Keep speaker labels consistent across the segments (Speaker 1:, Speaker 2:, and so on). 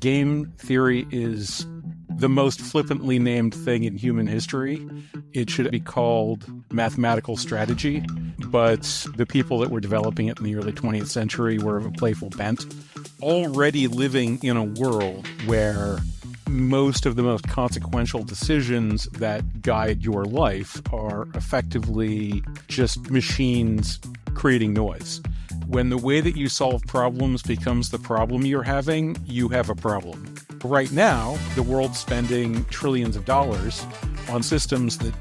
Speaker 1: Game theory is the most flippantly named thing in human history. It should be called mathematical strategy, but the people that were developing it in the early 20th century were of a playful bent. Already living in a world where most of the most consequential decisions that guide your life are effectively just machines creating noise. When the way that you solve problems becomes the problem you're having, you have a problem. Right now, the world's spending trillions of dollars on systems that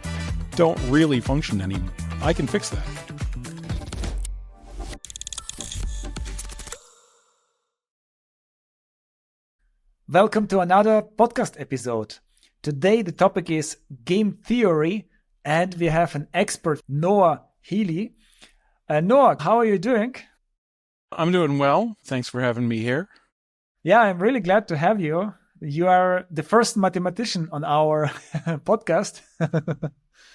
Speaker 1: don't really function anymore. I can fix that.
Speaker 2: Welcome to another podcast episode. Today the topic is game theory and we have an expert, Noah Healy. Noah, how are you doing?
Speaker 1: I'm doing well. Thanks for having me here.
Speaker 2: Yeah, I'm really glad to have you. You are the first mathematician on our podcast.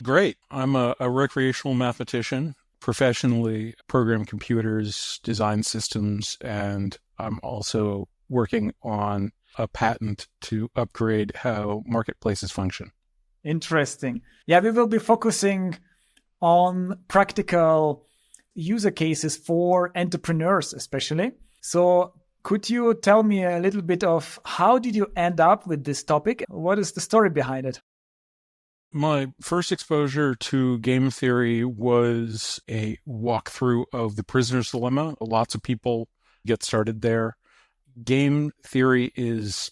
Speaker 1: Great. I'm a recreational mathematician, professionally program computers, design systems, and I'm also working on a patent to upgrade how marketplaces function.
Speaker 2: Interesting. Yeah, we will be focusing on practical user cases for entrepreneurs especially. So could you tell me a little bit of how did you end up with this topic? What is the story behind it?
Speaker 1: My first exposure to game theory was a walkthrough of the prisoner's dilemma. Lots of people get started there. Game theory is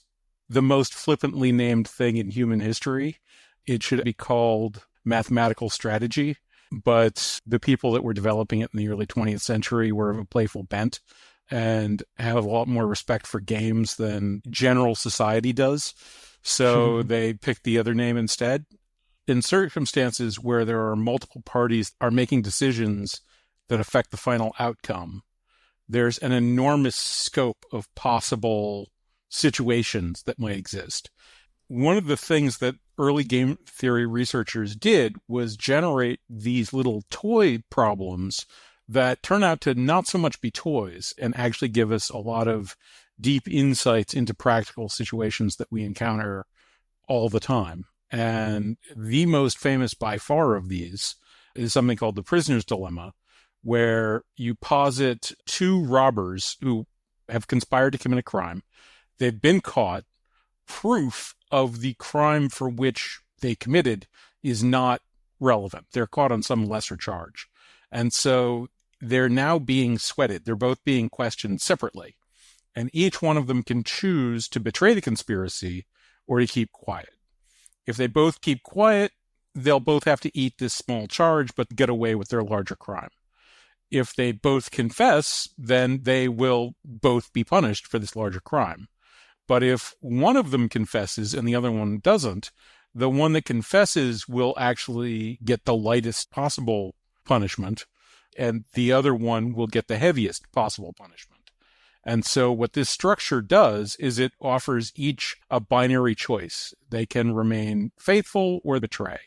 Speaker 1: the most flippantly named thing in human history. It should be called mathematical strategy, but the people that were developing it in the early 20th century were of a playful bent and have a lot more respect for games than general society does. So they picked the other name instead. In circumstances where there are multiple parties are making decisions that affect the final outcome, there's an enormous scope of possible situations that might exist. One of the things that early game theory researchers did was generate these little toy problems that turn out to not so much be toys and actually give us a lot of deep insights into practical situations that we encounter all the time. And the most famous by far of these is something called the prisoner's dilemma, where you posit two robbers who have conspired to commit a crime. They've been caught. Proof of the crime for which they committed is not relevant. They're caught on some lesser charge. And so they're now being sweated. They're both being questioned separately. And each one of them can choose to betray the conspiracy or to keep quiet. If they both keep quiet, they'll both have to eat this small charge, but get away with their larger crime. If they both confess, then they will both be punished for this larger crime. But if one of them confesses and the other one doesn't, the one that confesses will actually get the lightest possible punishment, and the other one will get the heaviest possible punishment. And so what this structure does is it offers each a binary choice. They can remain faithful or betray.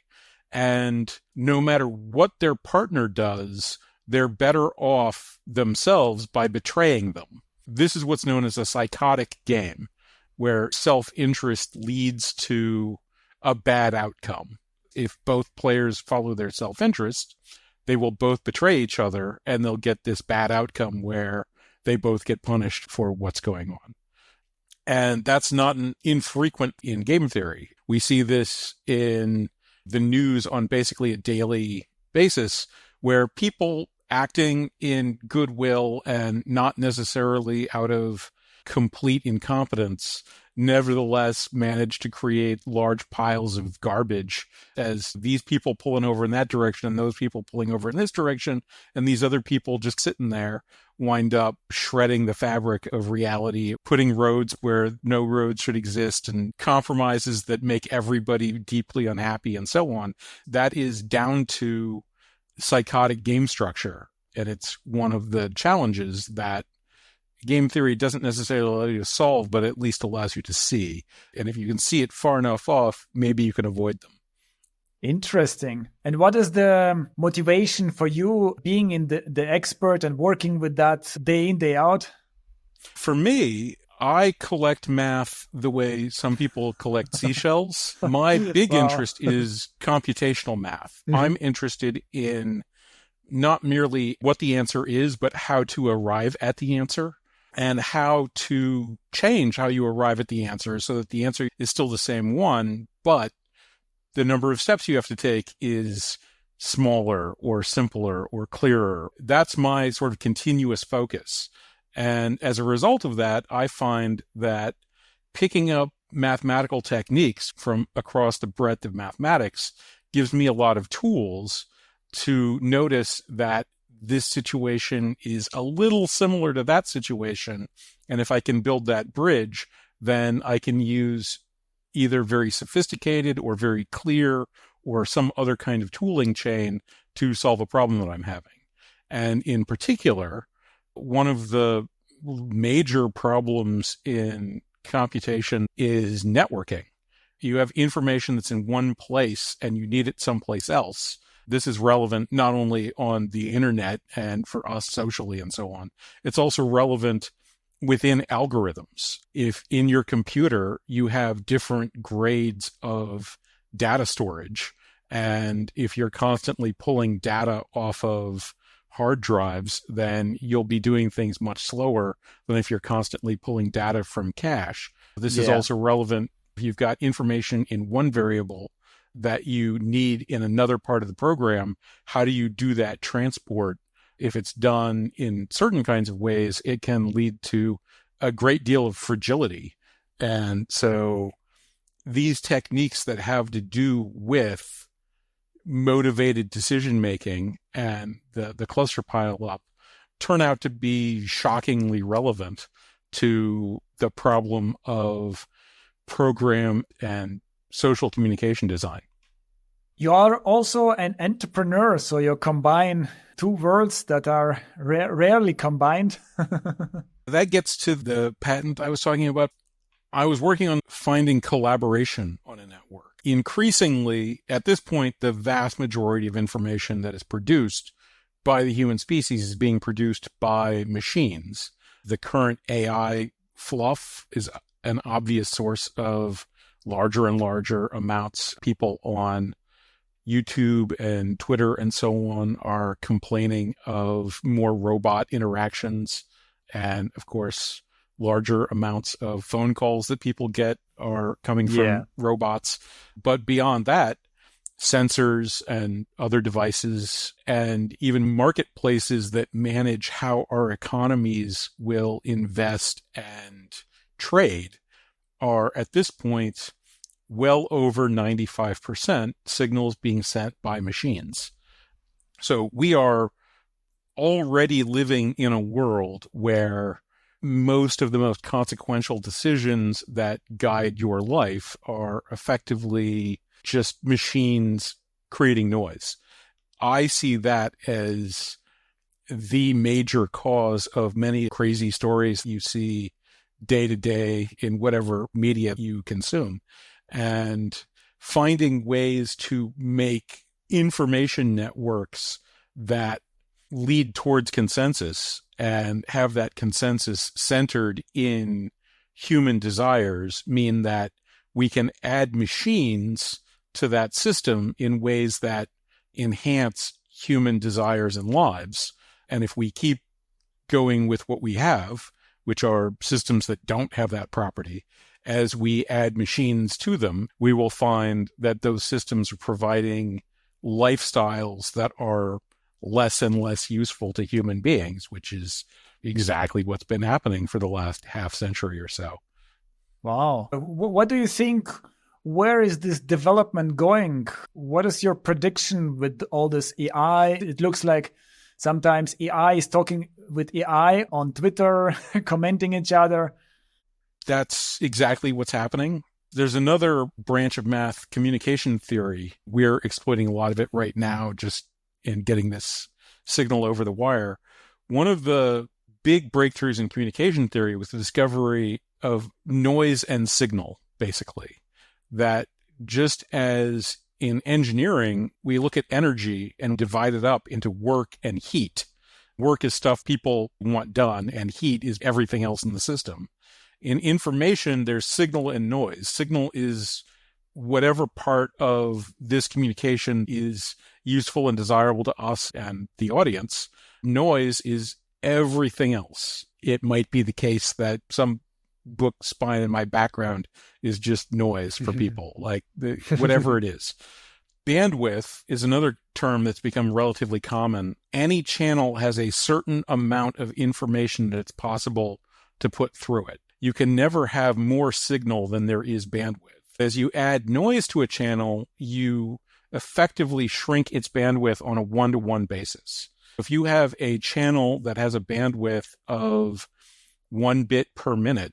Speaker 1: And no matter what their partner does, they're better off themselves by betraying them. This is what's known as a psychotic game, where self-interest leads to a bad outcome. If both players follow their self-interest, they will both betray each other, and they'll get this bad outcome where they both get punished for what's going on. And that's not infrequent in game theory. We see this in the news on basically a daily basis, where people acting in goodwill and not necessarily out of complete incompetence nevertheless manage to create large piles of garbage as these people pulling over in that direction and those people pulling over in this direction, and these other people just sitting there wind up shredding the fabric of reality, putting roads where no roads should exist, and compromises that make everybody deeply unhappy, and so on. That is down to psychotic game structure, and it's one of the challenges that game theory doesn't necessarily allow you to solve, but at least allows you to see. And if you can see it far enough off, maybe you can avoid them.
Speaker 2: Interesting. And what is the motivation for you being in the expert and working with that day in, day out?
Speaker 1: For me, I collect math the way some people collect seashells. My big
Speaker 2: Wow.
Speaker 1: interest is computational math.
Speaker 2: Mhm.
Speaker 1: I'm interested in not merely what the answer is, but how to arrive at the answer and how to change how you arrive at the answer so that the answer is still the same one, but the number of steps you have to take is smaller or simpler or clearer. That's my sort of continuous focus. And as a result of that, I find that picking up mathematical techniques from across the breadth of mathematics gives me a lot of tools to notice that this situation is a little similar to that situation. And if I can build that bridge, then I can use either very sophisticated or very clear or some other kind of tooling chain to solve a problem that I'm having. And in particular, one of the major problems in computation is networking. You have information that's in one place and you need it someplace else. This is relevant not only on the internet and for us socially and so on. It's also relevant within algorithms. If in your computer you have different grades of data storage, and if you're constantly pulling data off of hard drives, then you'll be doing things much slower than if you're constantly pulling data from cache. This is
Speaker 2: Yeah.
Speaker 1: also relevant if you've got information in one variable that you need in another part of the program. How do you do that transport? If it's done in certain kinds of ways, it can lead to a great deal of fragility. And so these techniques that have to do with motivated decision making and the cluster pile up turn out to be shockingly relevant to the problem of program and social communication design.
Speaker 2: You are also an entrepreneur, so you combine two worlds that are rarely combined.
Speaker 1: That gets to the patent I was talking about. I was working on finding collaboration on a network. Increasingly, at this point, the vast majority of information that is produced by the human species is being produced by machines. The current AI fluff is an obvious source of larger and larger amounts. People on YouTube and Twitter and so on are complaining of more robot interactions. And of course, larger amounts of phone calls that people get are coming from robots. But beyond that, sensors and other devices and even marketplaces that manage how our economies will invest and trade are at this point well over 95% signals being sent by machines. So we are already living in a world where most of the most consequential decisions that guide your life are effectively just machines creating noise. I see that as the major cause of many crazy stories you see day to day in whatever media you consume. And finding ways to make information networks that lead towards consensus and have that consensus centered in human desires mean that we can add machines to that system in ways that enhance human desires and lives. And if we keep going with what we have, which are systems that don't have that property, as we add machines to them, we will find that those systems are providing lifestyles that are less and less useful to human beings, which is exactly what's been happening for the last half century or so.
Speaker 2: Wow. What do you think? Where is this development going? What is your prediction with all this AI? It looks like sometimes AI is talking with AI on Twitter, commenting each other.
Speaker 1: That's exactly what's happening. There's another branch of math, communication theory. We're exploiting a lot of it right now, just in getting this signal over the wire. One of the big breakthroughs in communication theory was the discovery of noise and signal, basically. That just as in engineering, we look at energy and divide it up into work and heat. Work is stuff people want done, and heat is everything else in the system. In information, there's signal and noise. Signal is whatever part of this communication is useful and desirable to us and the audience. Noise is everything else. It might be the case that some book spine in my background is just noise for people, like whatever it is. Bandwidth is another term that's become relatively common. Any channel has a certain amount of information that it's possible to put through it. You can never have more signal than there is bandwidth. As you add noise to a channel, you effectively shrink its bandwidth on a one-to-one basis. If you have a channel that has a bandwidth of 1 bit per minute,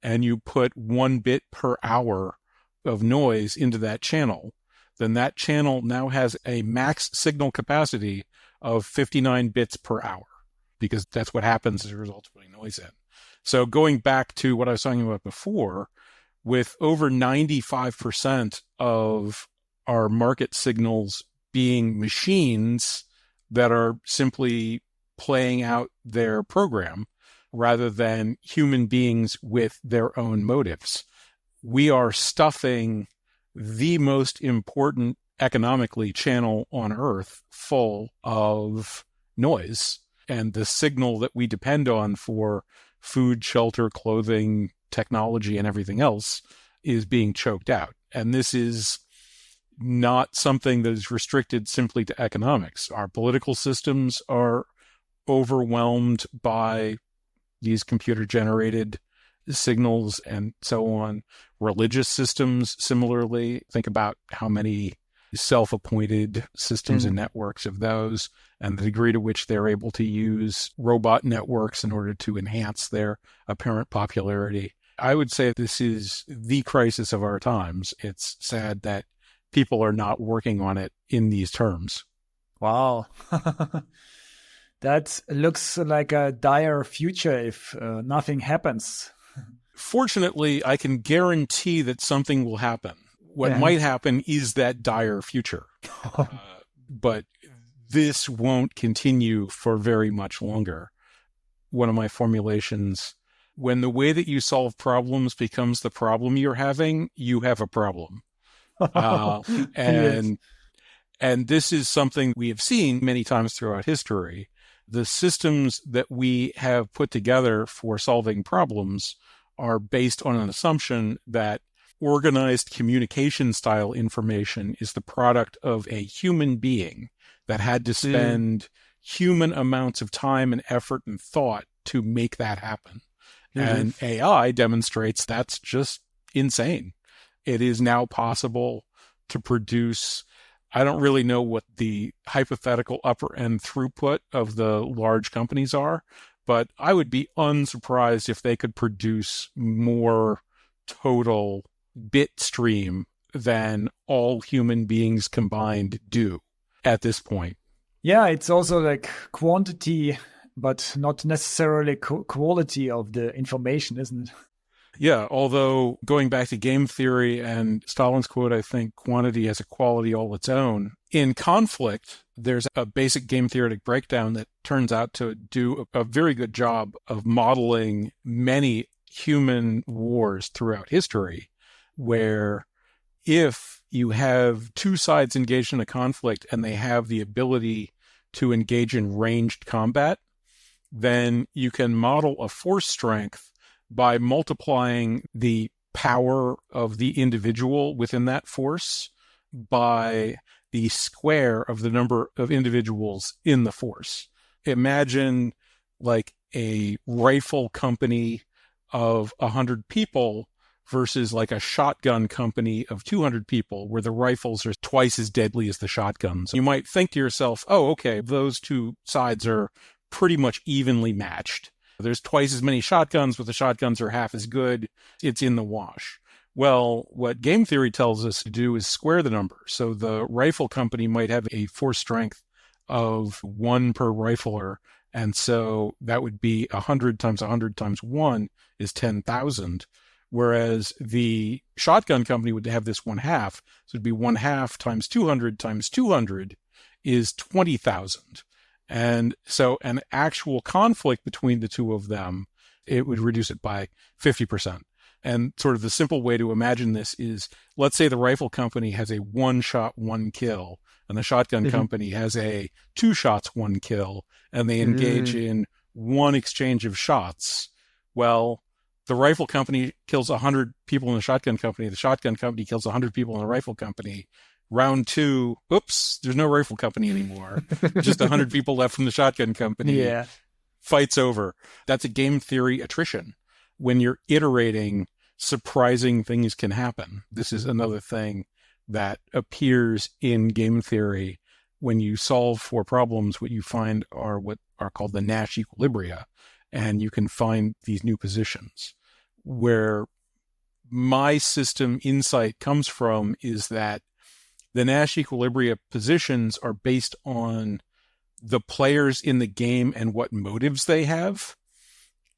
Speaker 1: and you put 1 bit per hour of noise into that channel, then that channel now has a max signal capacity of 59 bits per hour, because that's what happens as a result of putting noise in. So going back to what I was talking about before, with over 95% of our market signals being machines that are simply playing out their program rather than human beings with their own motives, we are stuffing the most important economically channel on Earth full of noise. And the signal that we depend on for food, shelter, clothing, technology, and everything else is being choked out. And this is not something that is restricted simply to economics. Our political systems are overwhelmed by these computer-generated signals and so on. Religious systems, similarly, think about how many self-appointed systems and networks of those, and the degree to which they're able to use robot networks in order to enhance their apparent popularity. I would say this is the crisis of our times. It's sad that people are not working on it in these terms.
Speaker 2: Wow. That looks like a dire future if nothing happens.
Speaker 1: Fortunately, I can guarantee that something will happen. What might happen is that dire future. But this won't continue for very much longer. One of my formulations, when the way that you solve problems becomes the problem you're having, you have a problem. And this is something we have seen many times throughout history. The systems that we have put together for solving problems are based on an assumption that organized communication style information is the product of a human being that had to spend human amounts of time and effort and thought to make that happen. And AI demonstrates that's just insane. It is now possible to produce, I don't really know what the hypothetical upper end throughput of the large companies are, but I would be unsurprised if they could produce more total bit stream than all human beings combined do at this point.
Speaker 2: Yeah, it's also like quantity, but not necessarily quality of the information, isn't it?
Speaker 1: Yeah, although going back to game theory and Stalin's quote, I think quantity has a quality all its own. In conflict, there's a basic game theoretic breakdown that turns out to do a very good job of modeling many human wars throughout history, where if you have two sides engaged in a conflict and they have the ability to engage in ranged combat, then you can model a force strength by multiplying the power of the individual within that force by the square of the number of individuals in the force. Imagine like a rifle company of 100 people versus like a shotgun company of 200 people, where the rifles are twice as deadly as the shotguns. You might think to yourself, oh, okay, those two sides are pretty much evenly matched. There's twice as many shotguns, but the shotguns are half as good. It's in the wash. Well, what game theory tells us to do is square the number. So the rifle company might have a force strength of 1 per rifler. And so that would be 100 times 100 times 1 is 10,000. Whereas the shotgun company would have this 1/2. So it'd be 1/2 times 200 is 20,000. And so an actual conflict between the two of them it would reduce it by 50%. And sort of the simple way to imagine this is, let's say the rifle company has a 1 shot, 1 kill, and the shotgun company has a 2 shots, 1 kill, and they engage in one exchange of shots. Well, the rifle company kills 100 people in the shotgun company. The shotgun company kills 100 people in the rifle company. Round 2, oops, there's no rifle company anymore. Just 100 people left from the shotgun company.
Speaker 2: Yeah.
Speaker 1: Fight's over. That's a game theory attrition. When you're iterating, surprising things can happen. This is another thing that appears in game theory. When you solve for problems, what you find are what are called the Nash equilibria, and you can find these new positions. Where my system insight comes from is that the Nash equilibria positions are based on the players in the game and what motives they have.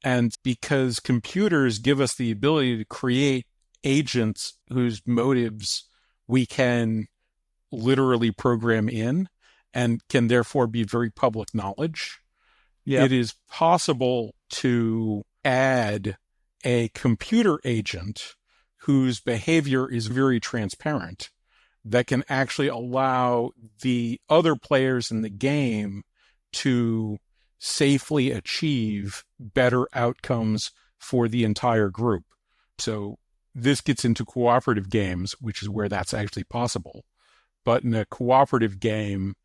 Speaker 1: And because computers give us the ability to create agents whose motives we can literally program in and can therefore be very public knowledge, it is possible to add a computer agent whose behavior is very transparent that can actually allow the other players in the game to safely achieve better outcomes for the entire group. So this gets into cooperative games, which is where that's actually possible. But in a cooperative game,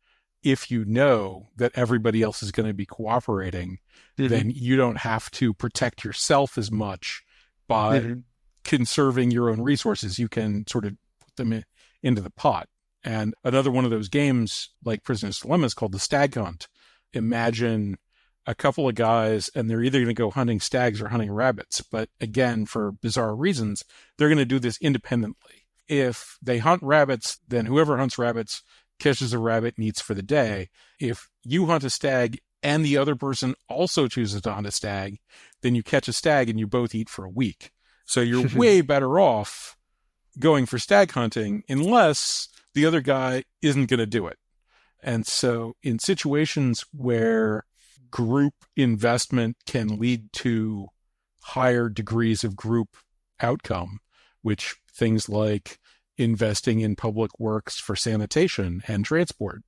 Speaker 1: if you know that everybody else is going to be cooperating, then you don't have to protect yourself as much by conserving your own resources. You can sort of put them into the pot. And another one of those games, like Prisoner's Dilemma, is called the Stag Hunt. Imagine a couple of guys, and they're either going to go hunting stags or hunting rabbits. But again, for bizarre reasons, they're going to do this independently. If they hunt rabbits, then whoever hunts rabbits catches a rabbit and eats for the day. If you hunt a stag and the other person also chooses to hunt a stag, then you catch a stag and you both eat for a week. So you're way better off going for stag hunting unless the other guy isn't going to do it. And so in situations where group investment can lead to higher degrees of group outcome, which things like investing in public works for sanitation and transport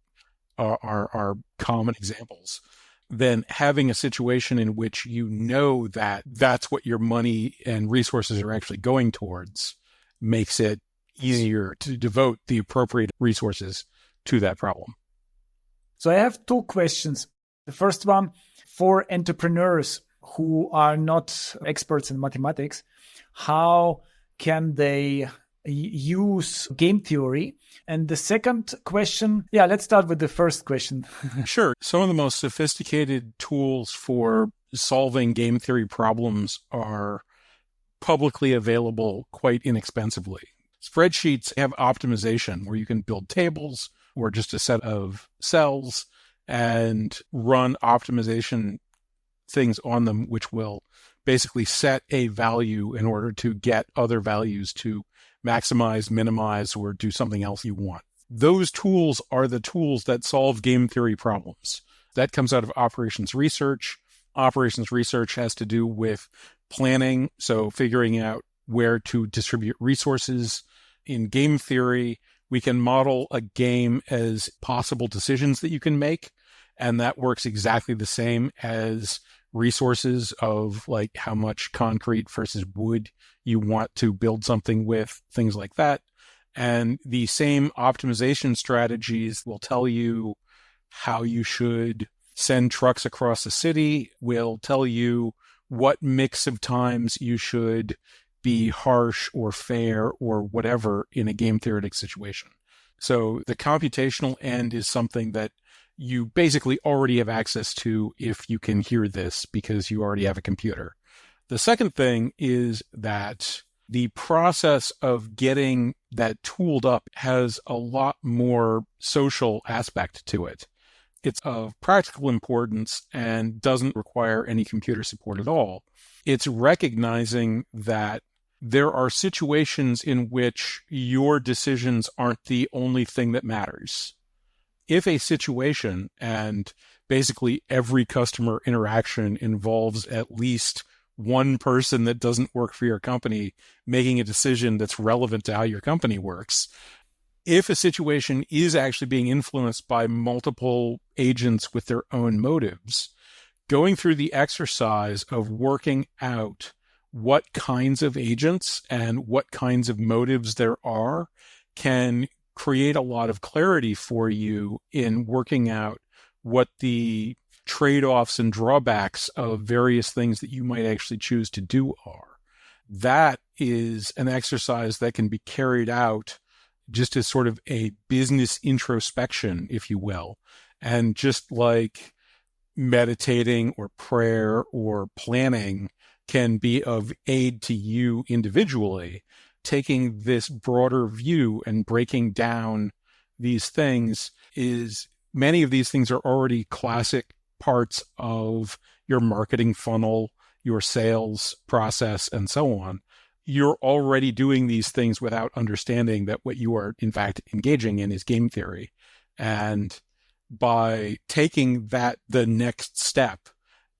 Speaker 1: are common examples, then having a situation in which you know that that's what your money and resources are actually going towards makes it easier to devote the appropriate resources to that problem.
Speaker 2: So I have 2 questions. The first one, for entrepreneurs who are not experts in mathematics, how can they use game theory? And the second question, let's start with the first question.
Speaker 1: Sure. Some of the most sophisticated tools for solving game theory problems are publicly available quite inexpensively. Spreadsheets have optimization where you can build tables or just a set of cells and run optimization things on them, which will basically set a value in order to get other values to maximize, minimize, or do something else you want. Those tools are the tools that solve game theory problems. That comes out of operations research. Operations research has to do with planning, so figuring out where to distribute resources. In game theory, we can model a game as possible decisions that you can make, and that works exactly the same as resources of like how much concrete versus wood you want to build something with, things like that. And the same optimization strategies will tell you how you should send trucks across the city, will tell you what mix of times you should be harsh or fair or whatever in a game theoretic situation. So the computational end is something that you basically already have access to if you can hear this because you already have a computer. The second thing is that the process of getting that tooled up has a lot more social aspect to it. It's of practical importance and doesn't require any computer support at all. It's recognizing that there are situations in which your decisions aren't the only thing that matters. If a situation and basically every customer interaction involves at least one person that doesn't work for your company making a decision that's relevant to how your company works. If a situation is actually being influenced by multiple agents with their own motives, going through the exercise of working out what kinds of agents and what kinds of motives there are can create a lot of clarity for you in working out what the trade-offs and drawbacks of various things that you might actually choose to do are. That is an exercise that can be carried out just as sort of a business introspection, if you will. And just like meditating or prayer or planning can be of aid to you individually, taking this broader view and breaking down these things is, many of these things are already classic parts of your marketing funnel, your sales process, and so on. You're already doing these things without understanding that what you are in fact engaging in is game theory. And by taking that the next step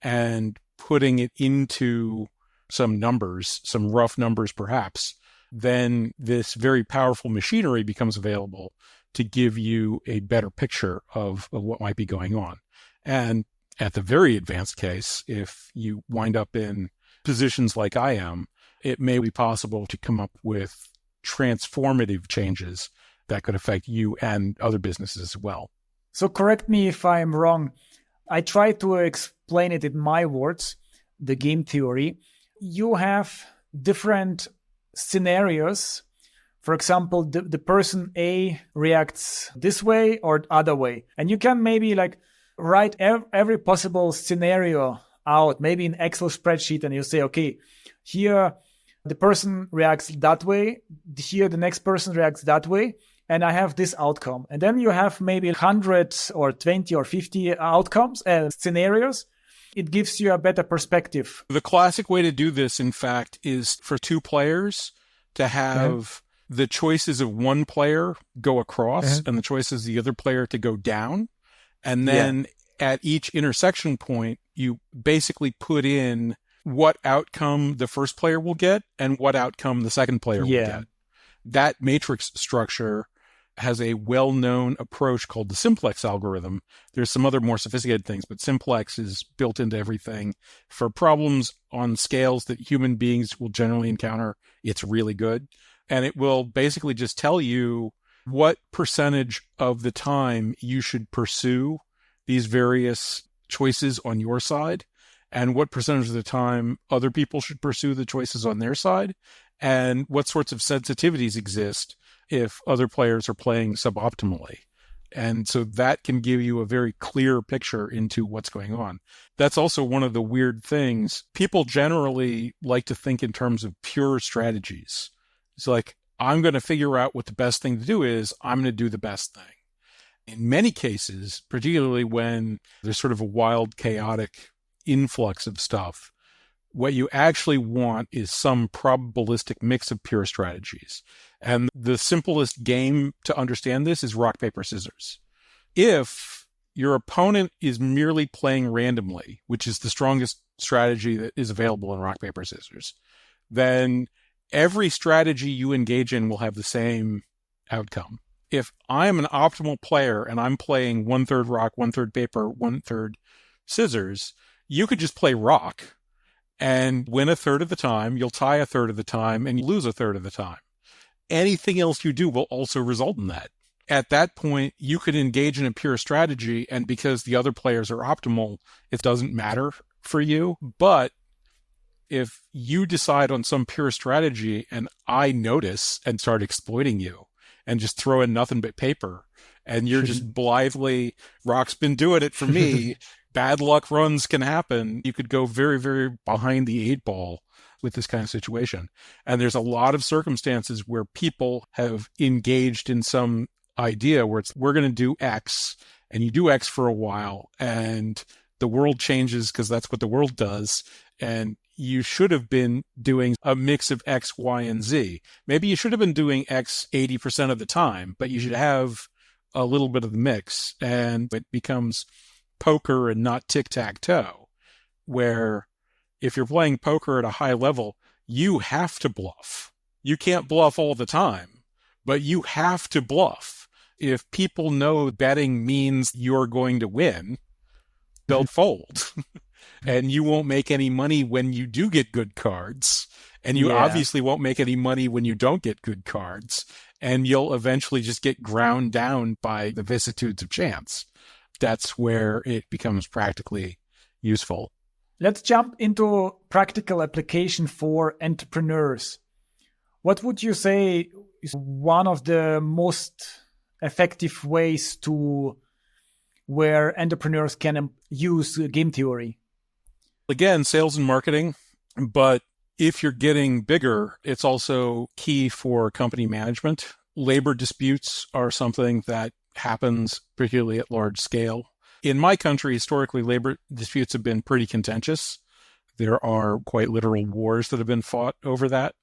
Speaker 1: and putting it into some numbers, some rough numbers perhaps, then this very powerful machinery becomes available to give you a better picture of what might be going on. And at the very advanced case, if you wind up in positions like I am, it may be possible to come up with transformative changes that could affect you and other businesses as well.
Speaker 2: So correct me if I'm wrong. I try to explain it in my words, the game theory. You have different scenarios. For example, the person A reacts this way or other way. And you can maybe write every possible scenario out, maybe in Excel spreadsheet, and you say, okay, here the person reacts that way, here the next person reacts that way, and I have this outcome. And then you have maybe 100 or 20 or 50 outcomes and scenarios. It gives you a better perspective.
Speaker 1: The classic way to do this, in fact, is for two players to have the choices of one player go across and the choices of the other player to go down. And then at each intersection point, you basically put in what outcome the first player will get and what outcome the second player will get. That matrix structure has a well-known approach called the simplex algorithm. There's some other more sophisticated things, but simplex is built into everything. For problems on scales that human beings will generally encounter, it's really good. And it will basically just tell you what percentage of the time you should pursue these various choices on your side, and what percentage of the time other people should pursue the choices on their side, and what sorts of sensitivities exist if other players are playing suboptimally. And so that can give you a very clear picture into what's going on. That's also one of the weird things. People generally like to think in terms of pure strategies. It's like, I'm going to figure out what the best thing to do is. I'm going to do the best thing. In many cases, particularly when there's sort of a wild, chaotic influx of stuff, what you actually want is some probabilistic mix of pure strategies. And the simplest game to understand this is rock, paper, scissors. If your opponent is merely playing randomly, which is the strongest strategy that is available in rock, paper, scissors, then every strategy you engage in will have the same outcome. If I'm an optimal player and I'm playing 1/3 rock, 1/3 paper, 1/3 scissors, you could just play rock and win 1/3 of the time, you'll tie 1/3 of the time, and you lose 1/3 of the time. Anything else you do will also result in that. At that point, you could engage in a pure strategy, and because the other players are optimal, it doesn't matter for you. But if you decide on some pure strategy and I notice and start exploiting you and just throw in nothing but paper, and you're just blithely, rock's been doing it for me, bad luck runs can happen, you could go very, very behind the 8 ball with this kind of situation. And there's a lot of circumstances where people have engaged in some idea where it's, we're going to do X, and you do X for a while, and the world changes because that's what the world does. And you should have been doing a mix of X, Y, and Z. Maybe you should have been doing X 80% of the time, but you should have a little bit of the mix, and it becomes poker and not tic-tac-toe, where if you're playing poker at a high level, you have to bluff. You can't bluff all the time, but you have to bluff. If people know betting means you're going to win, they'll fold. And you won't make any money when you do get good cards. And you obviously won't make any money when you don't get good cards. And you'll eventually just get ground down by the vicissitudes of chance. That's where it becomes practically useful.
Speaker 2: Let's jump into practical application for entrepreneurs. What would you say is one of the most effective ways to where entrepreneurs can use game theory?
Speaker 1: Again, sales and marketing, but if you're getting bigger, it's also key for company management. Labor disputes are something that happens particularly at large scale. In my country, historically, labor disputes have been pretty contentious. There are quite literal wars that have been fought over that.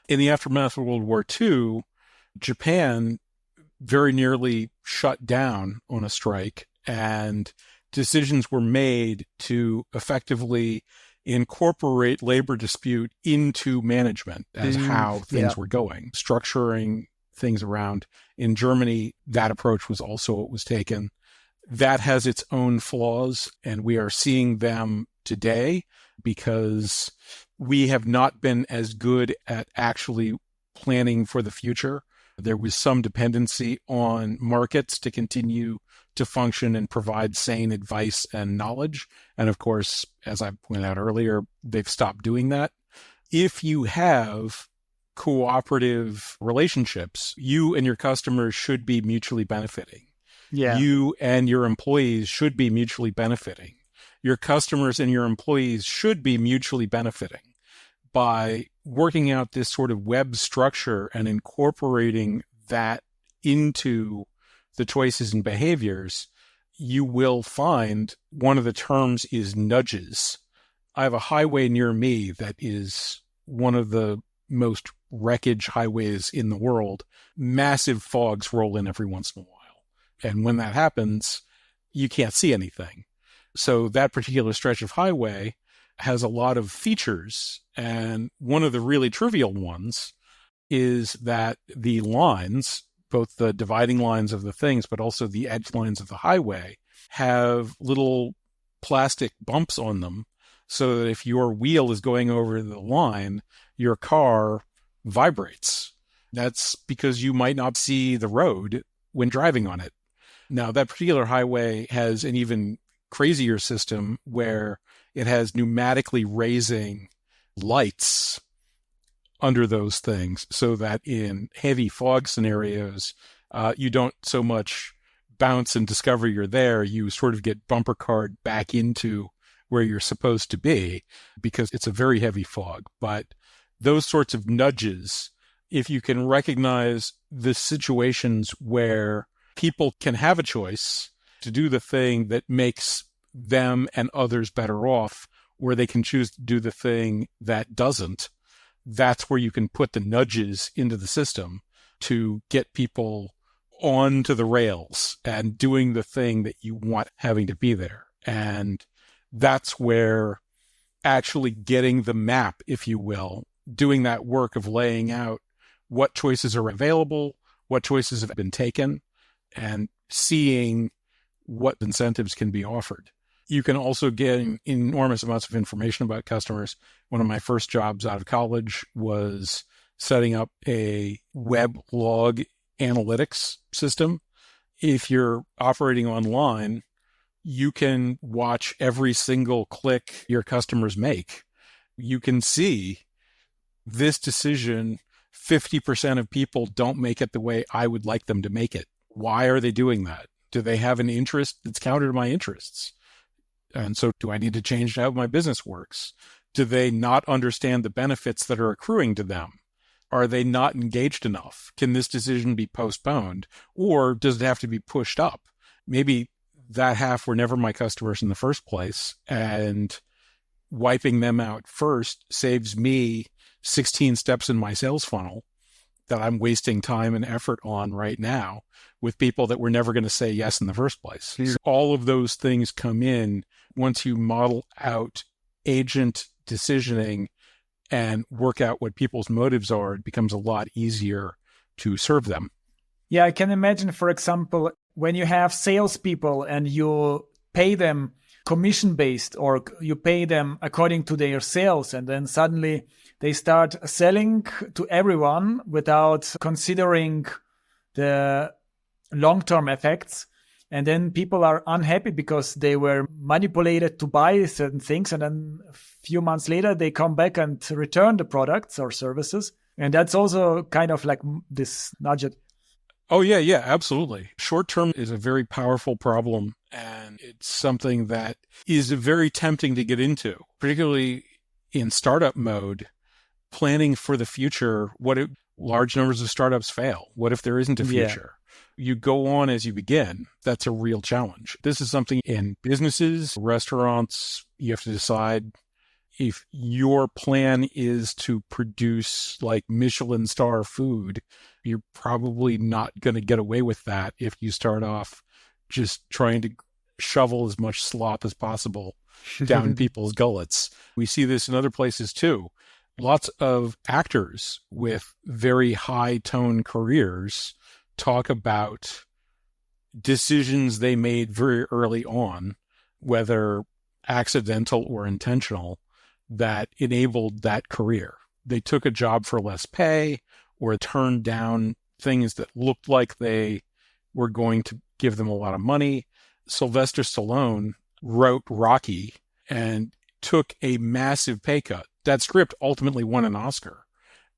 Speaker 1: In the aftermath of World War II, Japan very nearly shut down on a strike, and decisions were made to effectively incorporate labor dispute into management as how things were going, structuring things around. In Germany, that approach was also what was taken. That has its own flaws, and we are seeing them today because we have not been as good at actually planning for the future. There was some dependency on markets to continue to function and provide sane advice and knowledge. And of course, as I pointed out earlier, they've stopped doing that. If you have cooperative relationships, you and your customers should be mutually benefiting.
Speaker 2: Yeah.
Speaker 1: You and your employees should be mutually benefiting. Your customers and your employees should be mutually benefiting. By working out this sort of web structure and incorporating that into the choices and behaviors, you will find one of the terms is nudges. I have a highway near me that is one of the most wreckage highways in the world. Massive fogs roll in every once in a while. And when that happens, you can't see anything. So that particular stretch of highway has a lot of features. And one of the really trivial ones is that the lines, both the dividing lines of the things, but also the edge lines of the highway, have little plastic bumps on them so that if your wheel is going over the line, your car vibrates. That's because you might not see the road when driving on it. Now, that particular highway has an even crazier system where it has pneumatically raising lights under those things so that in heavy fog scenarios, you don't so much bounce and discover you're there. You sort of get bumper card back into where you're supposed to be because it's a very heavy fog. But those sorts of nudges, if you can recognize the situations where people can have a choice to do the thing that makes them and others better off, where they can choose to do the thing that doesn't, that's where you can put the nudges into the system to get people onto the rails and doing the thing that you want having to be there. And that's where actually getting the map, if you will, doing that work of laying out what choices are available, what choices have been taken, and seeing what incentives can be offered. You can also get enormous amounts of information about customers. One of my first jobs out of college was setting up a web log analytics system. If you're operating online, you can watch every single click your customers make. You can see this decision, 50% of people don't make it the way I would like them to make it. Why are they doing that? Do they have an interest that's counter to my interests? And so do I need to change how my business works? Do they not understand the benefits that are accruing to them? Are they not engaged enough? Can this decision be postponed? Or does it have to be pushed up? Maybe that half were never my customers in the first place, and wiping them out first saves me 16 steps in my sales funnel that I'm wasting time and effort on right now with people that were never going to say yes in the first place. So all of those things come in once you model out agent decisioning and work out what people's motives are, it becomes a lot easier to serve them.
Speaker 2: Yeah, I can imagine, for example, when you have salespeople and you pay them commission-based or you pay them according to their sales, and then suddenly they start selling to everyone without considering the long-term effects. And then people are unhappy because they were manipulated to buy certain things. And then a few months later, they come back and return the products or services. And that's also kind of like this nudge.
Speaker 1: Oh, yeah, absolutely. Short term is a very powerful problem. And it's something that is very tempting to get into, particularly in startup mode, planning for the future. What if large numbers of startups fail? What if there isn't a future? You go on as you begin. That's a real challenge. This is something in businesses, restaurants, you have to decide if your plan is to produce like Michelin star food, you're probably not going to get away with that if you start off just trying to shovel as much slop as possible down people's gullets. We see this in other places too. Lots of actors with very high tone careers talk about decisions they made very early on, whether accidental or intentional, that enabled that career. They took a job for less pay or turned down things that looked like they were going to give them a lot of money. Sylvester Stallone wrote Rocky and took a massive pay cut. That script ultimately won an Oscar,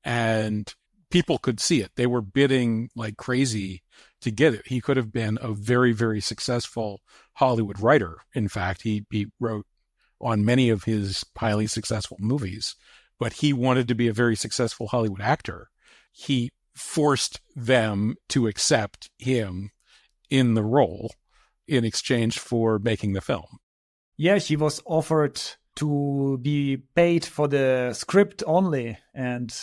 Speaker 1: and people could see it. They were bidding like crazy to get it. He could have been a very, very successful Hollywood writer. In fact, he wrote on many of his highly successful movies, but he wanted to be a very successful Hollywood actor. He forced them to accept him in the role in exchange for making the film.
Speaker 2: Yeah, he was offered to be paid for the script only, and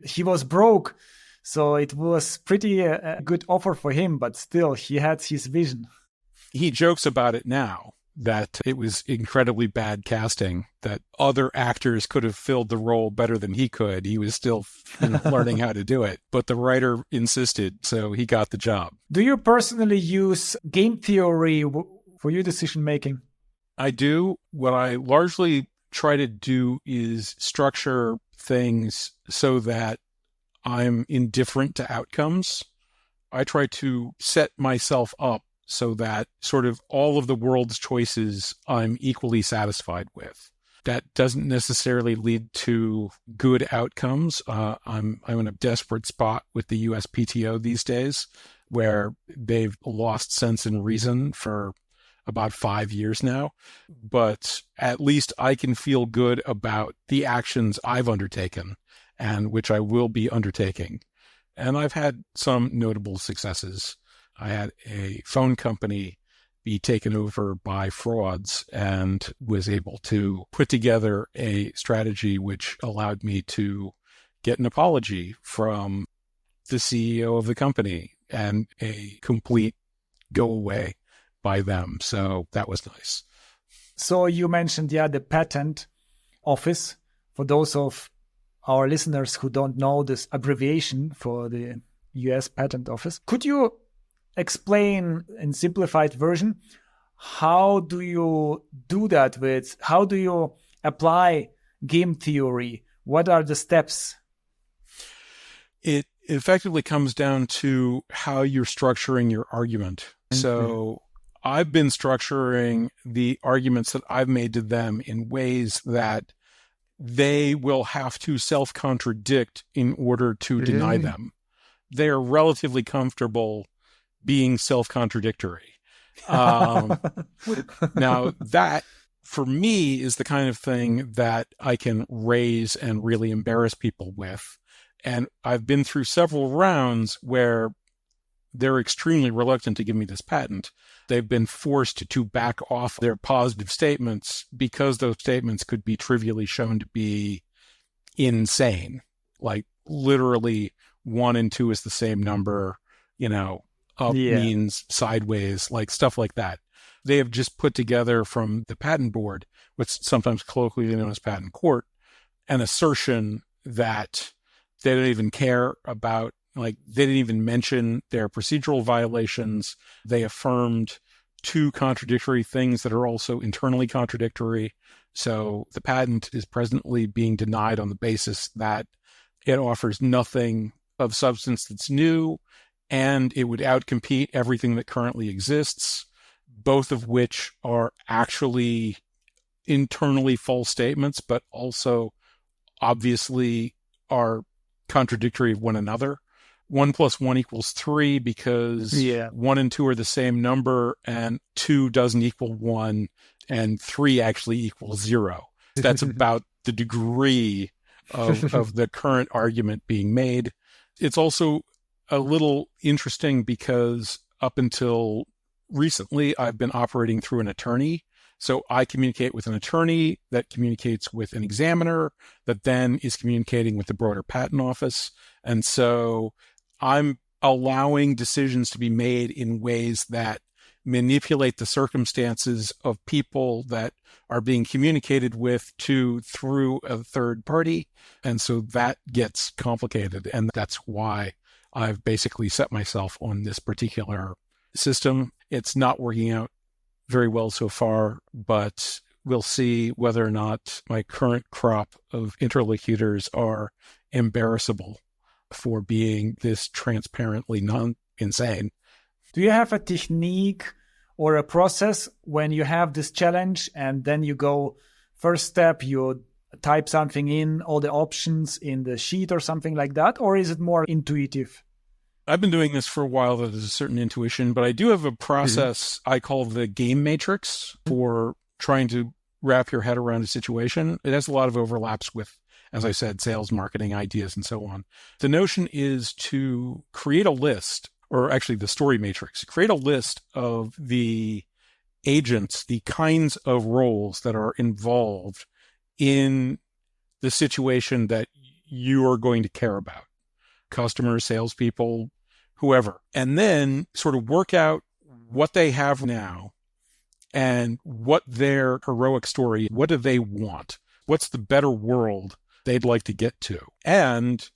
Speaker 2: he was broke. So it was pretty a good offer for him, but still he had his vision.
Speaker 1: He jokes about it now, that it was incredibly bad casting, that other actors could have filled the role better than he could. He was still learning how to do it, but the writer insisted, so he got the job.
Speaker 2: Do you personally use game theory for your decision making?
Speaker 1: I do. What I largely try to do is structure things so that I'm indifferent to outcomes. I try to set myself up so that sort of all of the world's choices I'm equally satisfied with. That doesn't necessarily lead to good outcomes. I'm in a desperate spot with the USPTO these days, where they've lost sense and reason for about 5 years now. But at least I can feel good about the actions I've undertaken and which I will be undertaking. And I've had some notable successes. I had a phone company be taken over by frauds and was able to put together a strategy which allowed me to get an apology from the CEO of the company and a complete go away by them. So that was nice.
Speaker 2: So you mentioned, the patent office. For those of our listeners who don't know this abbreviation for the US Patent Office, could you explain in simplified version, how do you do that how do you apply game theory? What are the steps?
Speaker 1: It effectively comes down to how you're structuring your argument. Mm-hmm. So I've been structuring the arguments that I've made to them in ways that they will have to self-contradict in order to deny them. They are relatively comfortable being self-contradictory. Now, that, for me, is the kind of thing that I can raise and really embarrass people with. And I've been through several rounds where they're extremely reluctant to give me this patent. They've been forced to back off their positive statements because those statements could be trivially shown to be insane. Like literally 1 and 2 is the same number, up means sideways, like stuff like that. they have just put together from the patent board, what's sometimes colloquially known as patent court, an assertion that they don't even care about, like they didn't even mention their procedural violations. They affirmed two contradictory things that are also internally contradictory. So the patent is presently being denied on the basis that it offers nothing of substance that's new, and it would outcompete everything that currently exists, both of which are actually internally false statements, but also obviously are contradictory of one another. 1 + 1 = 3 because 1 and 2 are the same number, and 2 doesn't equal 1, and 3 actually equals 0. That's about the degree of the current argument being made. It's also a little interesting because up until recently, I've been operating through an attorney. So I communicate with an attorney that communicates with an examiner that then is communicating with the broader patent office. And so I'm allowing decisions to be made in ways that manipulate the circumstances of people that are being communicated with through a third party. And so that gets complicated. And that's why I've basically set myself on this particular system. It's not working out very well so far, but we'll see whether or not my current crop of interlocutors are embarrassable for being this transparently non-insane.
Speaker 2: Do you have a technique or a process when you have this challenge and then you go first step, you type something in, all the options in the sheet or something like that? Or is it more intuitive?
Speaker 1: I've been doing this for a while. There's a certain intuition, but I do have a process I call the game matrix for trying to wrap your head around a situation. It has a lot of overlaps with, as I said, sales, marketing, ideas, and so on. The notion is to create a list, or actually the story matrix, create a list of the agents, the kinds of roles that are involved in the situation that you are going to care about. Customers, salespeople, whoever. And then sort of work out what they have now and what their heroic story, what do they want? What's the better world they'd like to get to? And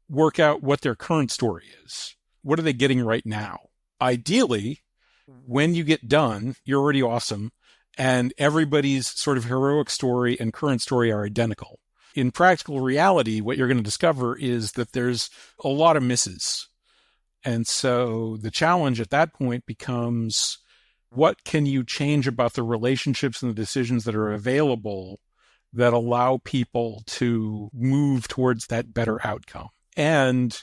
Speaker 1: work out what their current story is. What are they getting right now? Ideally, when you get done, you're already awesome, and everybody's sort of heroic story and current story are identical. In practical reality, what you're going to discover is that there's a lot of misses. And so the challenge at that point becomes, what can you change about the relationships and the decisions that are available that allow people to move towards that better outcome? And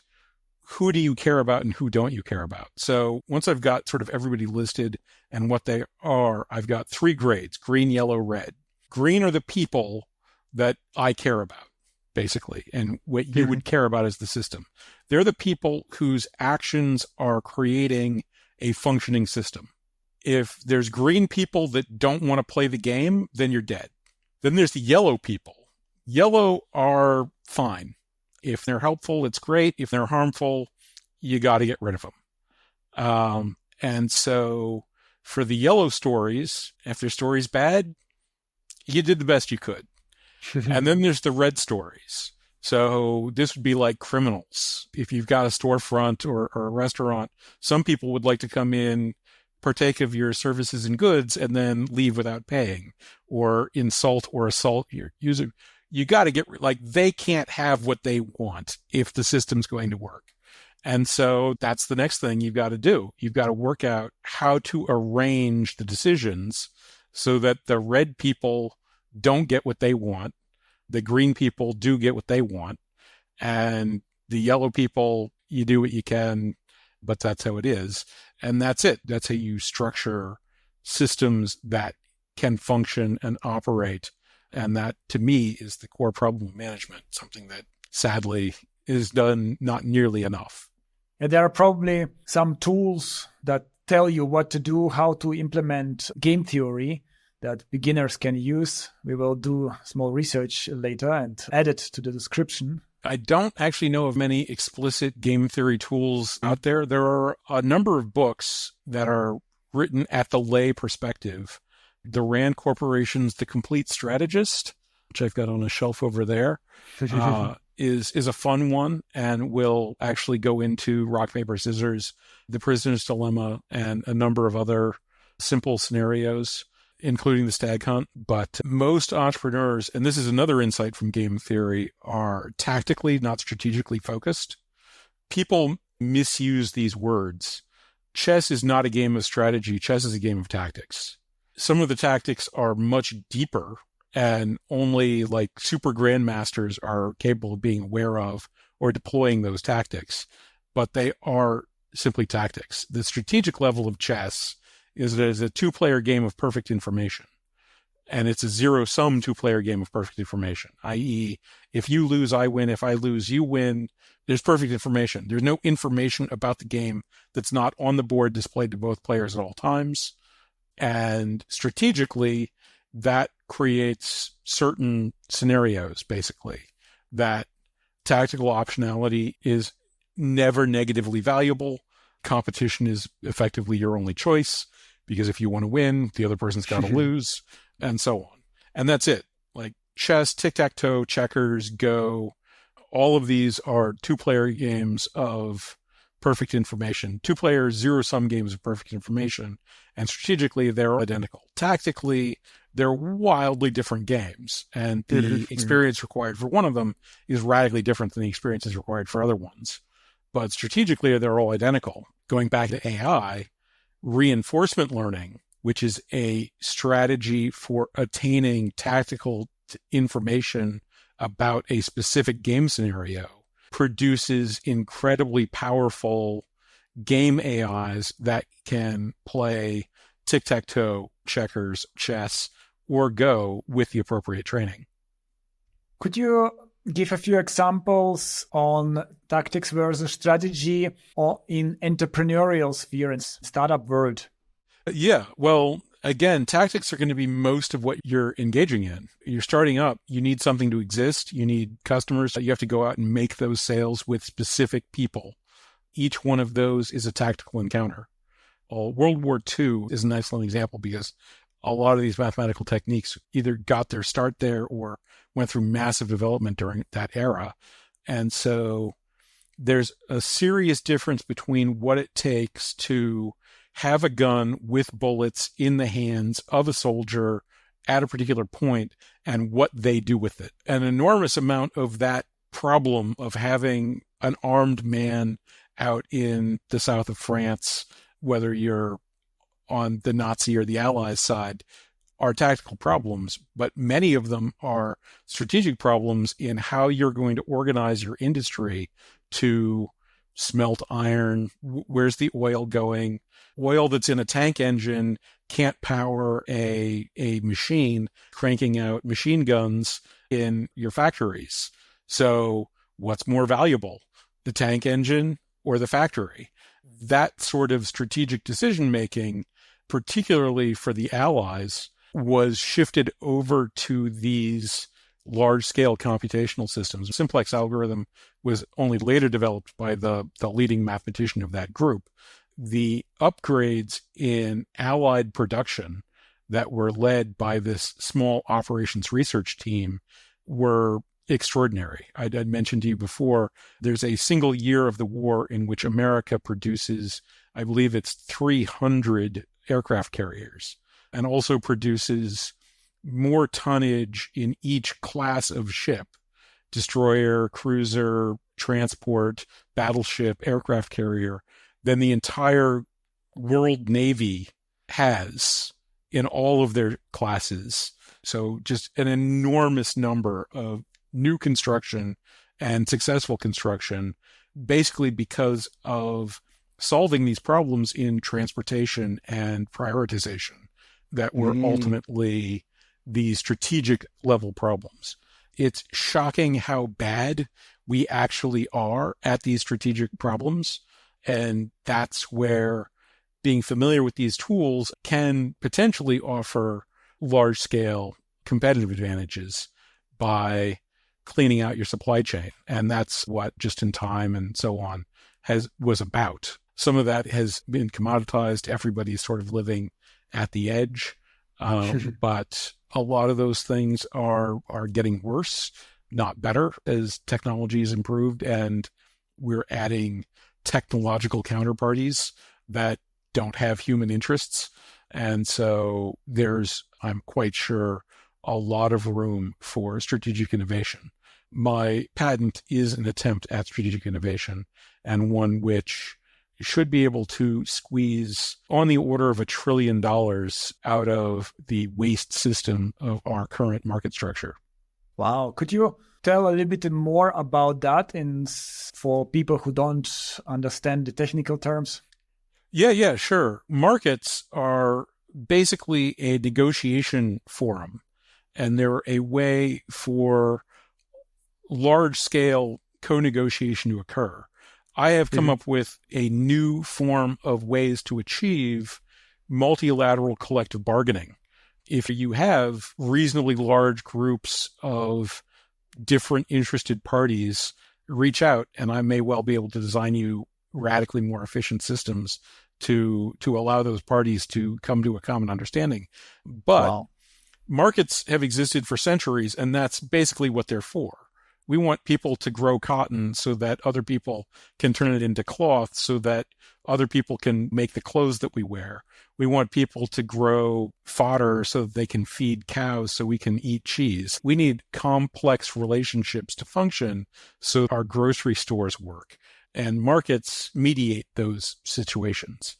Speaker 1: who do you care about and who don't you care about? So once I've got sort of everybody listed and what they are, I've got 3 grades: green, yellow, red. Green are the people that I care about, basically, and what you would care about is the system. They're the people whose actions are creating a functioning system. If there's green people that don't want to play the game, then you're dead. Then there's the yellow people. Yellow are fine. If they're helpful, it's great. If they're harmful, you got to get rid of them. And so for the yellow stories, if their story's bad, you did the best you could. And then there's the red stories. So this would be like criminals. If you've got a storefront or a restaurant, some people would like to come in, partake of your services and goods, and then leave without paying, or insult or assault your user. You got to get, like, they can't have what they want if the system's going to work. And so that's the next thing you've got to do. You've got to work out how to arrange the decisions so that the red people don't get what they want, the green people do get what they want, and the yellow people, you do what you can, but that's how it is. And that's it. That's how you structure systems that can function and operate. And that, to me, is the core problem of management, something that sadly is done not nearly enough.
Speaker 2: And there are probably some tools that tell you what to do, how to implement game theory that beginners can use. We will do small research later and add it to the description.
Speaker 1: I don't actually know of many explicit game theory tools out there. There are a number of books that are written at the lay perspective. The Rand Corporation's The Complete Strategist, which I've got on a shelf over there, is a fun one and will actually go into rock, paper, scissors, The Prisoner's Dilemma, and a number of other simple scenarios, including the stag hunt. But most entrepreneurs, and this is another insight from game theory, are tactically, not strategically focused. People misuse these words. Chess is not a game of strategy. Chess is a game of tactics. Some of the tactics are much deeper and only like super grandmasters are capable of being aware of or deploying those tactics, but they are simply tactics. The strategic level of chess is that it's a two-player game of perfect information, and it's a zero-sum two-player game of perfect information, i.e., if you lose, I win. If I lose, you win. There's perfect information. There's no information about the game that's not on the board displayed to both players at all times. And strategically, that creates certain scenarios, basically, that tactical optionality is never negatively valuable. Competition is effectively your only choice, because if you want to win, the other person's got to lose, and so on. And that's it. Like chess, tic-tac-toe, checkers, Go, all of these are two-player games of perfect information. Two-player, zero-sum games of perfect information. And strategically, they're identical. Tactically, they're wildly different games. And the experience required for one of them is radically different than the experiences required for other ones. But strategically, they're all identical. Going back to AI, reinforcement learning, which is a strategy for attaining tactical information about a specific game scenario, produces incredibly powerful game AIs that can play tic-tac-toe, checkers, chess, or Go with the appropriate training.
Speaker 2: Could you give a few examples on tactics versus strategy or in entrepreneurial sphere and startup world?
Speaker 1: Yeah, well, again, tactics are going to be most of what you're engaging in. You're starting up. You need something to exist. You need customers. You have to go out and make those sales with specific people. Each one of those is a tactical encounter. World War II is an excellent example because a lot of these mathematical techniques either got their start there or went through massive development during that era. And so there's a serious difference between what it takes to have a gun with bullets in the hands of a soldier at a particular point and what they do with it. An enormous amount of that problem of having an armed man out in the south of France, whether you're on the Nazi or the Allies side, are tactical problems, but many of them are strategic problems in how you're going to organize your industry to smelt iron. Where's the oil going? Oil that's in a tank engine can't power a machine cranking out machine guns in your factories. So what's more valuable, the tank engine or the factory? That sort of strategic decision-making, particularly for the Allies, was shifted over to these large-scale computational systems. Simplex algorithm was only later developed by the leading mathematician of that group. The upgrades in Allied production that were led by this small operations research team were extraordinary. I'd mentioned to you before, there's a single year of the war in which America produces, I believe it's 300 aircraft carriers, and also produces more tonnage in each class of ship, destroyer, cruiser, transport, battleship, aircraft carrier, than the entire world Navy has in all of their classes. So just an enormous number of new construction and successful construction, basically because of solving these problems in transportation and prioritization that were ultimately the strategic level problems. It's shocking how bad we actually are at these strategic problems. And that's where being familiar with these tools can potentially offer large scale competitive advantages by cleaning out your supply chain. And that's what just in time and so on was about. Some of that has been commoditized. Everybody's sort of living at the edge. But a lot of those things are getting worse, not better, as technology has improved, and we're adding technological counterparties that don't have human interests. And so there's, I'm quite sure, a lot of room for strategic innovation. My patent is an attempt at strategic innovation, and one which should be able to squeeze on the order of $1 trillion out of the waste system of our current market structure.
Speaker 2: Wow. Could you tell a little bit more about that for people who don't understand the technical terms?
Speaker 1: Yeah, sure. Markets are basically a negotiation forum, and they're a way for large-scale co-negotiation to occur. I have come up with a new form of ways to achieve multilateral collective bargaining. If you have reasonably large groups of different interested parties reach out, and I may well be able to design you radically more efficient systems to allow those parties to come to a common understanding. But markets have existed for centuries, and that's basically what they're for. We want people to grow cotton so that other people can turn it into cloth, so that other people can make the clothes that we wear. We want people to grow fodder so that they can feed cows so we can eat cheese. We need complex relationships to function so our grocery stores work. And markets mediate those situations.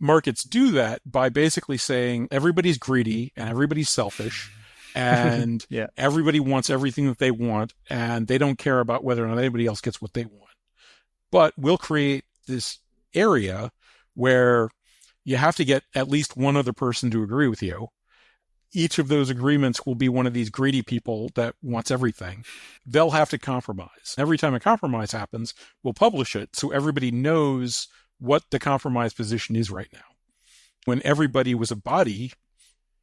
Speaker 1: Markets do that by basically saying everybody's greedy and everybody's selfish. And everybody wants everything that they want, and they don't care about whether or not anybody else gets what they want. But we'll create this area where you have to get at least one other person to agree with you. Each of those agreements will be one of these greedy people that wants everything. They'll have to compromise. Every time a compromise happens, we'll publish it so everybody knows what the compromise position is right now. When everybody was a body,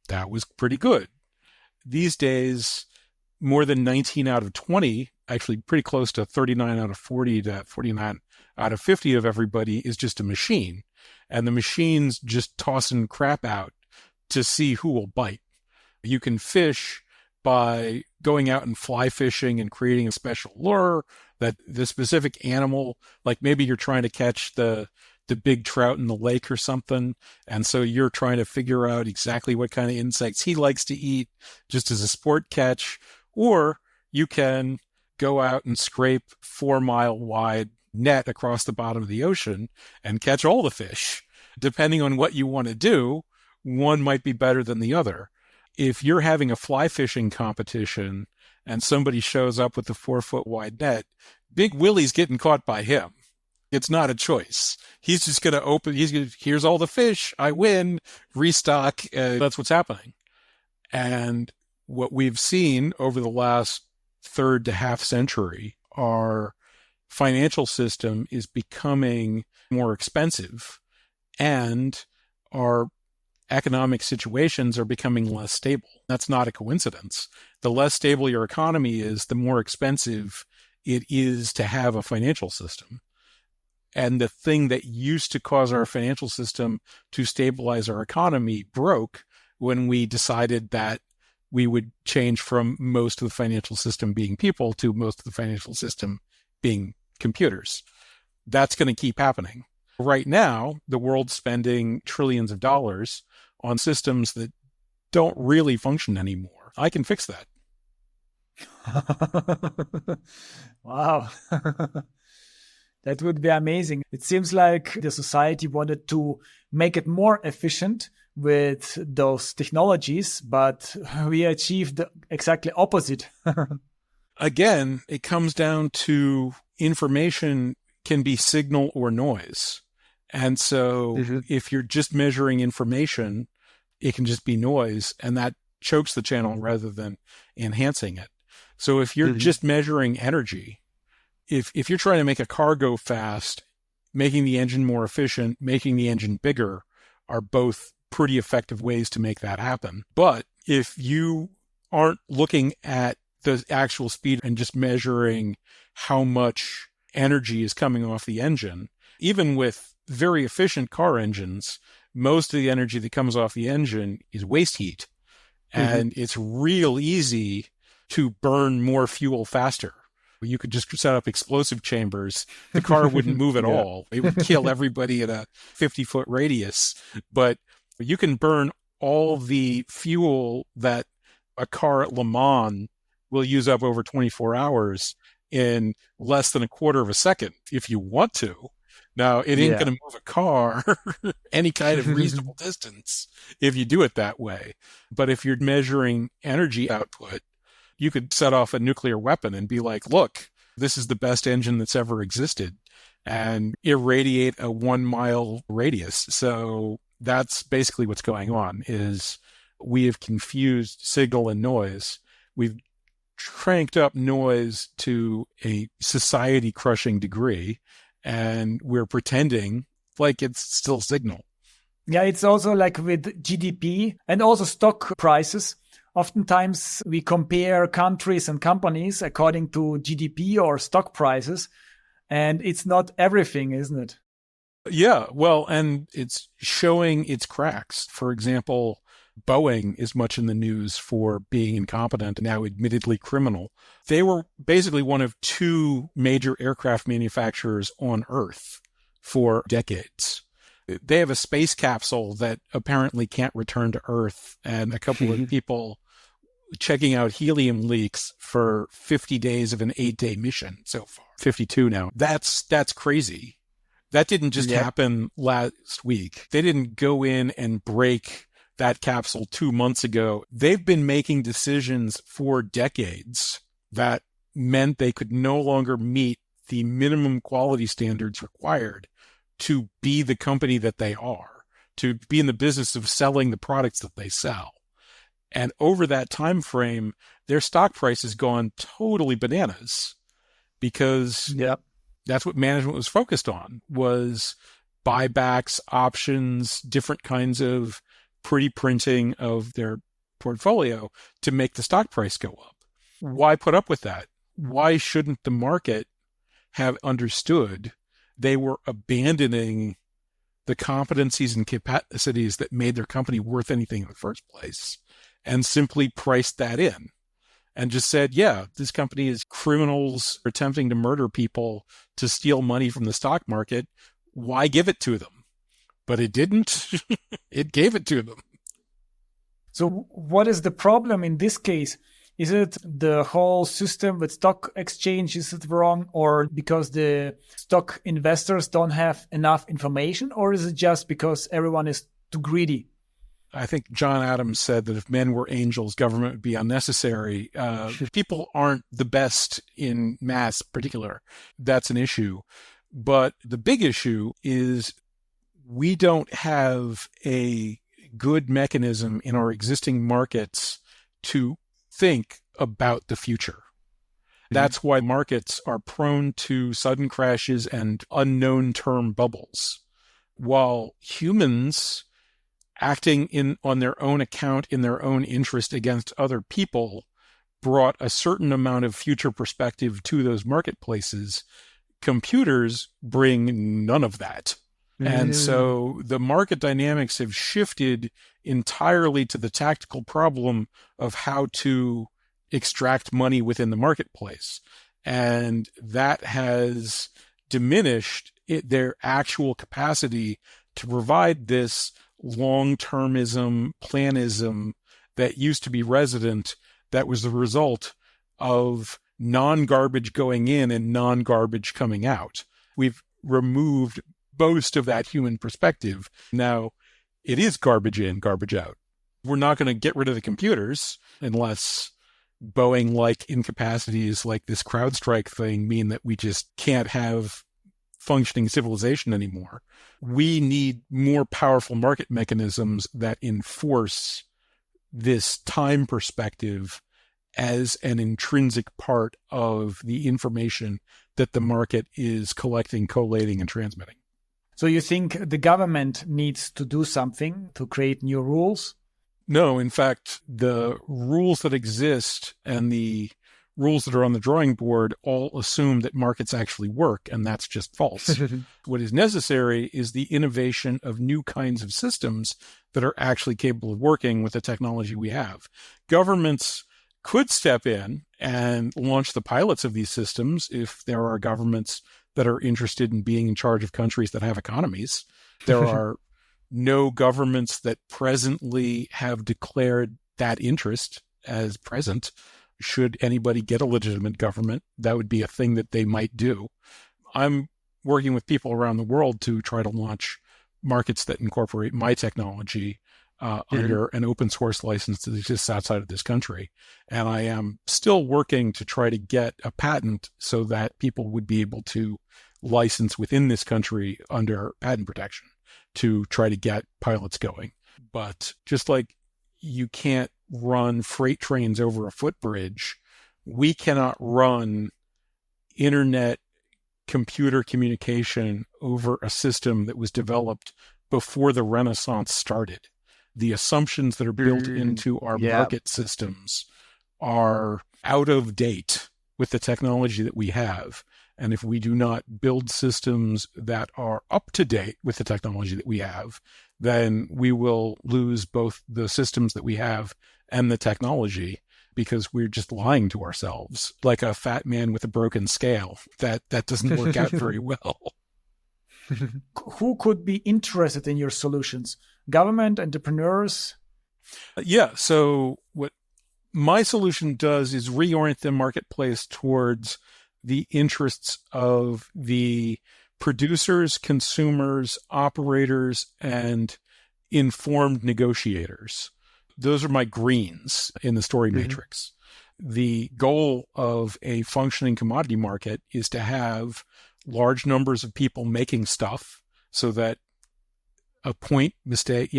Speaker 1: that was pretty good. These days, more than 19 out of 20, actually pretty close to 39 out of 40 to 49 out of 50 of everybody is just a machine. And the machine's just tossing crap out to see who will bite. You can fish by going out and fly fishing and creating a special lure that the specific animal, like maybe you're trying to catch the big trout in the lake or something. And so you're trying to figure out exactly what kind of insects he likes to eat just as a sport catch. Or you can go out and scrape 4-mile wide net across the bottom of the ocean and catch all the fish. Depending on what you want to do, one might be better than the other. If you're having a fly fishing competition and somebody shows up with a 4-foot wide net, Big Willie's getting caught by him. It's not a choice. He's just going to here's all the fish. I win, restock. That's what's happening. And what we've seen over the last third to half century, our financial system is becoming more expensive and our economic situations are becoming less stable. That's not a coincidence. The less stable your economy is, the more expensive it is to have a financial system. And the thing that used to cause our financial system to stabilize our economy broke when we decided that we would change from most of the financial system being people to most of the financial system being computers. That's going to keep happening. Right now, the world's spending trillions of dollars on systems that don't really function anymore. I can fix that.
Speaker 2: Wow. That would be amazing. It seems like the society wanted to make it more efficient with those technologies, but we achieved the exactly opposite.
Speaker 1: Again, it comes down to information can be signal or noise. And so if you're just measuring information, it can just be noise, and that chokes the channel rather than enhancing it. So if you're just measuring energy, if you're trying to make a car go fast, making the engine more efficient, making the engine bigger are both pretty effective ways to make that happen. But if you aren't looking at the actual speed and just measuring how much energy is coming off the engine, even with very efficient car engines, most of the energy that comes off the engine is waste heat. And it's real easy to burn more fuel faster. You could just set up explosive chambers. The car wouldn't move at all. It would kill everybody in a 50-foot radius. But you can burn all the fuel that a car at Le Mans will use up over 24 hours in less than a quarter of a second if you want to. Now, it ain't going to move a car any kind of reasonable distance if you do it that way. But if you're measuring energy output, you could set off a nuclear weapon and be like, look, this is the best engine that's ever existed, and irradiate a 1 mile radius. So that's basically what's going on, is we have confused signal and noise. We've cranked up noise to a society-crushing degree, and we're pretending like it's still signal.
Speaker 2: Yeah, it's also like with GDP and also stock prices. Oftentimes we compare countries and companies according to GDP or stock prices, and it's not everything, isn't it?
Speaker 1: Yeah, well, and it's showing its cracks. For example, Boeing is much in the news for being incompetent and now admittedly criminal. They were basically one of two major aircraft manufacturers on Earth for decades. They have a space capsule that apparently can't return to Earth, and a couple of people checking out helium leaks for 50 days of an 8-day mission so far. 52 now. That's crazy. That didn't just happen last week. They didn't go in and break that capsule 2 months ago. They've been making decisions for decades that meant they could no longer meet the minimum quality standards required to be the company that they are, to be in the business of selling the products that they sell. And over that time frame, their stock price has gone totally bananas, because that's what management was focused on, was buybacks, options, different kinds of pretty printing of their portfolio to make the stock price go up. Why put up with that? Why shouldn't the market have understood they were abandoning the competencies and capacities that made their company worth anything in the first place, and simply priced that in and just said, yeah, this company is criminals attempting to murder people to steal money from the stock market. Why give it to them? But it didn't. It gave it to them.
Speaker 2: So what is the problem in this case? Is it the whole system with stock exchange? Is it wrong? Or because the stock investors don't have enough information? Or is it just because everyone is too greedy?
Speaker 1: I think John Adams said that if men were angels, government would be unnecessary. People aren't the best in mass particular. That's an issue. But the big issue is we don't have a good mechanism in our existing markets to think about the future. That's why markets are prone to sudden crashes and unknown term bubbles. While humans acting on their own account, in their own interest against other people, brought a certain amount of future perspective to those marketplaces, computers bring none of that. And so the market dynamics have shifted entirely to the tactical problem of how to extract money within the marketplace. And that has diminished their actual capacity to provide this long-termism, planism that used to be resident, that was the result of non-garbage going in and non-garbage coming out. We've removed most of that human perspective. Now, it is garbage in, garbage out. We're not going to get rid of the computers unless Boeing-like incapacities like this CrowdStrike thing mean that we just can't have functioning civilization anymore. We need more powerful market mechanisms that enforce this time perspective as an intrinsic part of the information that the market is collecting, collating, and transmitting.
Speaker 2: So you think the government needs to do something to create new rules?
Speaker 1: No, in fact, the rules that exist and the rules that are on the drawing board all assume that markets actually work, and that's just false. What is necessary is the innovation of new kinds of systems that are actually capable of working with the technology we have. Governments could step in and launch the pilots of these systems if there are governments that are interested in being in charge of countries that have economies. There are no governments that presently have declared that interest as present. Should anybody get a legitimate government, that would be a thing that they might do. I'm working with people around the world to try to launch markets that incorporate my technology under an open source license that exists outside of this country. And I am still working to try to get a patent so that people would be able to license within this country under patent protection to try to get pilots going. But just like you can't run freight trains over a footbridge, we cannot run internet computer communication over a system that was developed before the Renaissance started. The assumptions that are built into our market systems are out of date with the technology that we have. And if we do not build systems that are up to date with the technology that we have, then we will lose both the systems that we have and the technology, because we're just lying to ourselves like a fat man with a broken scale. That doesn't work out very well.
Speaker 2: Who could be interested in your solutions? Government, entrepreneurs?
Speaker 1: Yeah. So what my solution does is reorient the marketplace towards the interests of the producers, consumers, operators, and informed negotiators. Those are my greens in the story matrix. The goal of a functioning commodity market is to have large numbers of people making stuff so that a point mistake,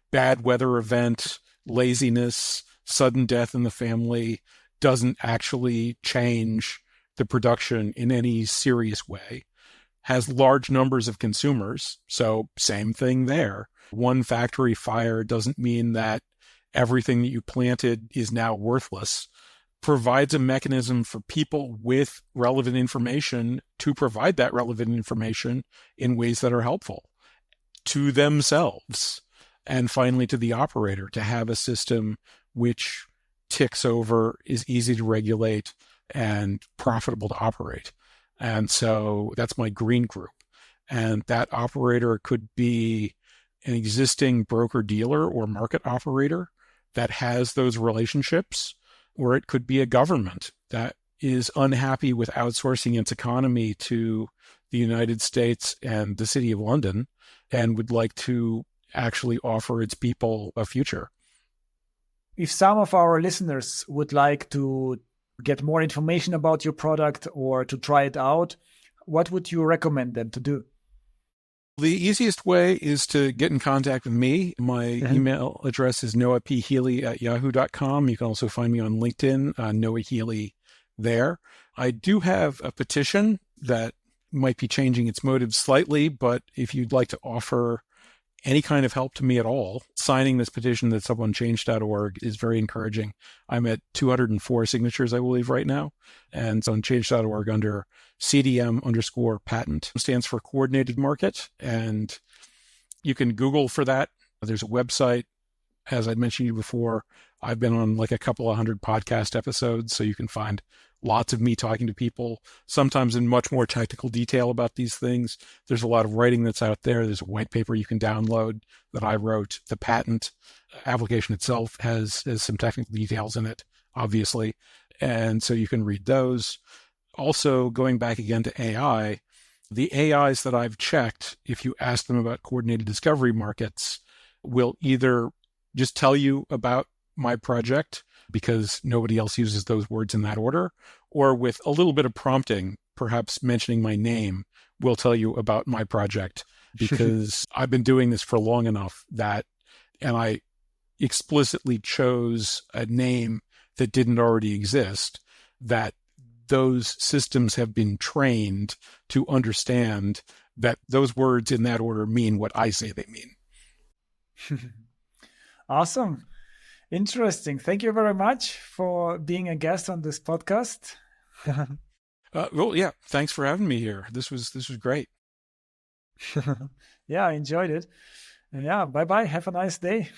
Speaker 1: bad weather event, laziness, sudden death in the family doesn't actually change the production in any serious way. Has large numbers of consumers. So same thing there. One factory fire doesn't mean that everything that you planted is now worthless. Provides a mechanism for people with relevant information to provide that relevant information in ways that are helpful to themselves. And finally, to the operator, to have a system which ticks over, is easy to regulate, and profitable to operate. And so that's my green group. And that operator could be an existing broker-dealer or market operator that has those relationships, or it could be a government that is unhappy with outsourcing its economy to the United States and the City of London and would like to actually offer its people a future.
Speaker 2: If some of our listeners would like to get more information about your product or to try it out, what would you recommend them to do?
Speaker 1: The easiest way is to get in contact with me. My email address is noahphealy@yahoo.com. You can also find me on LinkedIn, Noah Healy there. I do have a petition that might be changing its motives slightly, but if you'd like to offer any kind of help to me at all, signing this petition that's up on change.org is very encouraging. I'm at 204 signatures, I believe, right now. And it's on change.org under CDM_patent. It stands for Coordinated Market. And you can Google for that. There's a website. As I mentioned to you before, I've been on like a couple of hundred podcast episodes, so you can find lots of me talking to people, sometimes in much more technical detail about these things. There's a lot of writing that's out there. There's a white paper you can download that I wrote. The patent application itself has some technical details in it, obviously. And so you can read those. Also, going back again to AI, the AIs that I've checked, if you ask them about coordinated discovery markets, will either just tell you about my project because nobody else uses those words in that order, or with a little bit of prompting, perhaps mentioning my name, will tell you about my project because I've been doing this for long enough that, and I explicitly chose a name that didn't already exist, that those systems have been trained to understand that those words in that order mean what I say they mean.
Speaker 2: Awesome. Interesting. Thank you very much for being a guest on this podcast.
Speaker 1: Well, yeah, thanks for having me here. This was great.
Speaker 2: Yeah, I enjoyed it. And yeah, bye bye. Have a nice day.